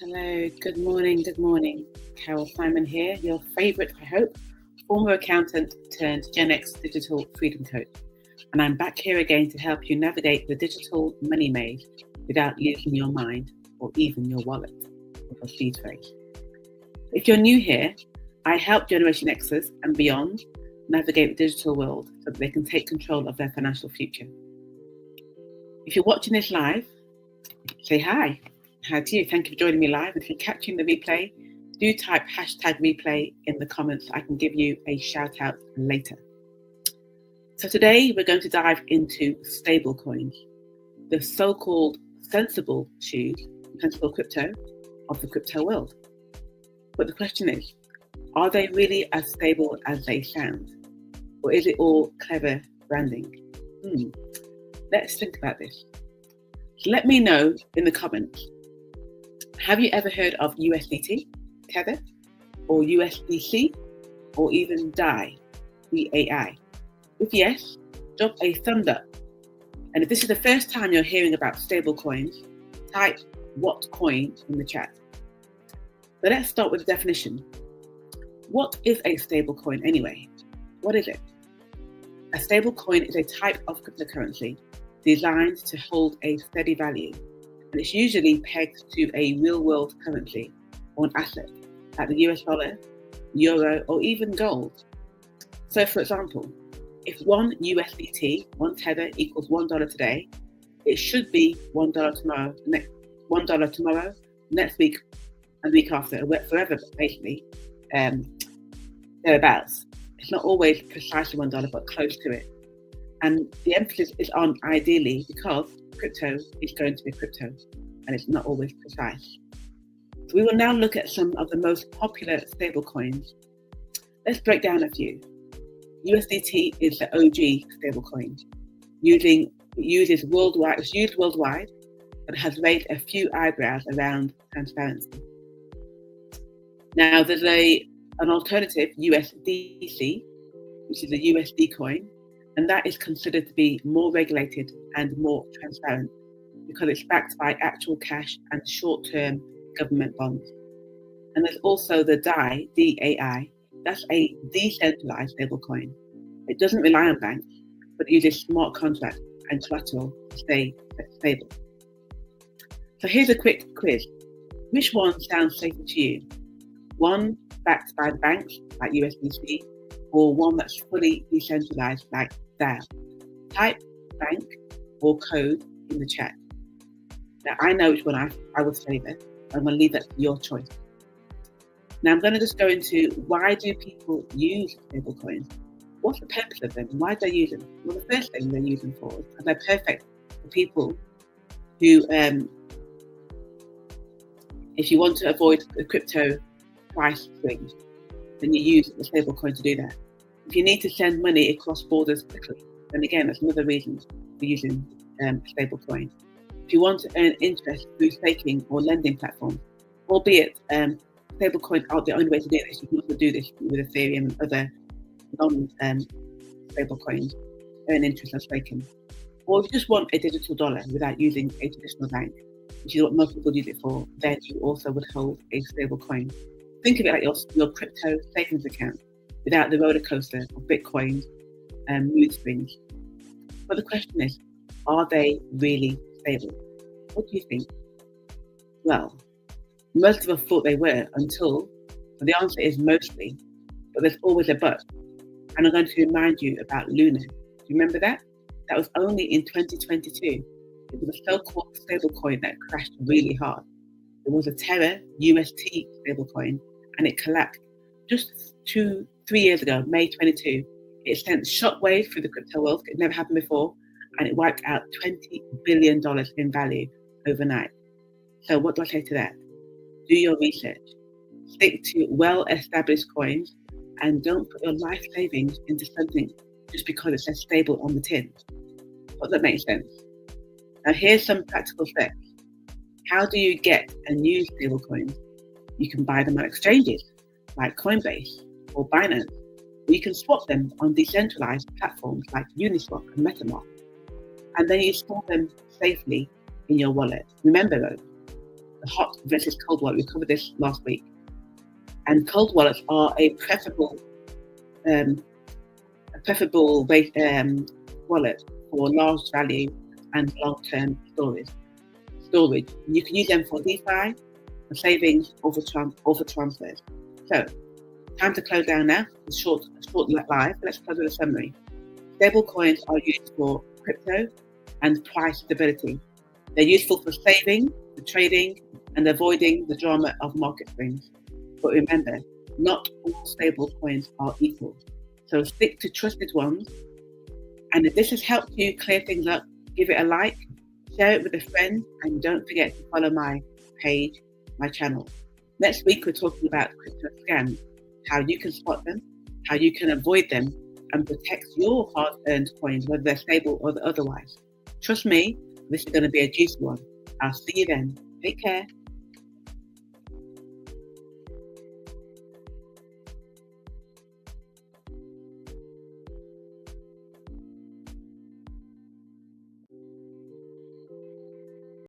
Hello, good morning. Carol Simon here, your favourite, I hope, former accountant turned Gen X digital freedom coach. And I'm back here again to help you navigate the digital money maze without losing your mind or even your wallet or your seed phrase. If you're new here, I help Generation Xers and beyond navigate the digital world so that they can take control of their financial future. If you're watching this live, say hi. Hi to you. Thank you for joining me live. If you're catching the replay, do type #replay in the comments so I can give you a shout out later. So today we're going to dive into stablecoins, the so-called sensible crypto of the crypto world. But the question is, are they really as stable as they sound? Or is it all clever branding? Let's think about this. So let me know in the comments. Have you ever heard of USDT, Tether, or USDC, or even DAI, DAI? If yes, drop a thumbs up. And if this is the first time you're hearing about stablecoins, type "what coin" in the chat. So let's start with the definition. What is a stablecoin anyway? What is it? A stablecoin is a type of cryptocurrency designed to hold a steady value, and it's usually pegged to a real-world currency or an asset, like the US dollar, euro, or even gold. So, for example, if one USDT, one Tether, equals $1 today, it should be $1 tomorrow, $1 tomorrow, next week, and the week after, forever, basically, thereabouts. It's not always precisely $1, but close to it. And the emphasis is on ideally because crypto is going to be crypto and it's not always precise. So we will now look at some of the most popular stablecoins. Let's break down a few. USDT is the OG stablecoin. It's used worldwide, but has raised a few eyebrows around transparency. Now there's an alternative, USDC, which is a USD coin, and that is considered to be more regulated and more transparent because it's backed by actual cash and short-term government bonds. And there's also the DAI, DAI, that's a decentralized stablecoin. It doesn't rely on banks, but uses smart contracts and collateral to stay stable. So here's a quick quiz. Which one sounds safer to you? One backed by the banks, like USDC, or one that's fully decentralized, like DAO? Type bank or code in the chat. Now I know which one I would favour. I'm going to leave that to your choice. Now I'm going to just go into why do people use stablecoins? What's the purpose of them? Why do they use them? Well, the first thing they use them for is because they're perfect for people who, if you want to avoid the crypto price swings, then you use the stablecoin to do that. If you need to send money across borders quickly, then again, that's another reason for using stablecoin. If you want to earn interest through staking or lending platforms, albeit stablecoins aren't the only way to do this. You can also do this with Ethereum and other non-stablecoins, earn interest on staking. Or if you just want a digital dollar without using a traditional bank, which is what most people use it for, then you also would hold a stablecoin. Think of it like your crypto savings account without the roller coaster of Bitcoin and mood swings. But the question is, are they really stable? What do you think? Well, most of us thought they were until, the answer is mostly, but there's always a but. And I'm going to remind you about Luna. Do you remember that? That was only in 2022. It was a so-called stablecoin that crashed really hard. It was a Terra UST stablecoin, and it collapsed just 2-3 years ago, May 22. It sent shockwaves through the crypto world. It never happened before, and it wiped out $20 billion in value overnight. So what do I say to that? Do your research. Stick to well-established coins, and don't put your life savings into something just because it says stable on the tin. Does that make sense? Now here's some practical steps. How do you get and use stablecoins? You can buy them on exchanges like Coinbase or Binance, or you can swap them on decentralized platforms like Uniswap and MetaMask, and then you store them safely in your wallet. Remember though, the hot versus cold wallet. We covered this last week. And cold wallets are a preferable wallet for large value and long-term storage. You can use them for DeFi, for savings, or for transfers. So, time to close down now. A short live. Let's close with a summary. Stablecoins are used for crypto and price stability. They're useful for saving, for trading, and avoiding the drama of market swings. But remember, not all stablecoins are equal. So stick to trusted ones. And if this has helped you clear things up, give it a like, share it with a friend, and don't forget to follow my page, my channel. Next week, we're talking about crypto scams, how you can spot them, how you can avoid them, and protect your hard-earned coins, whether they're stable or otherwise. Trust me, this is going to be a juicy one. I'll see you then. Take care.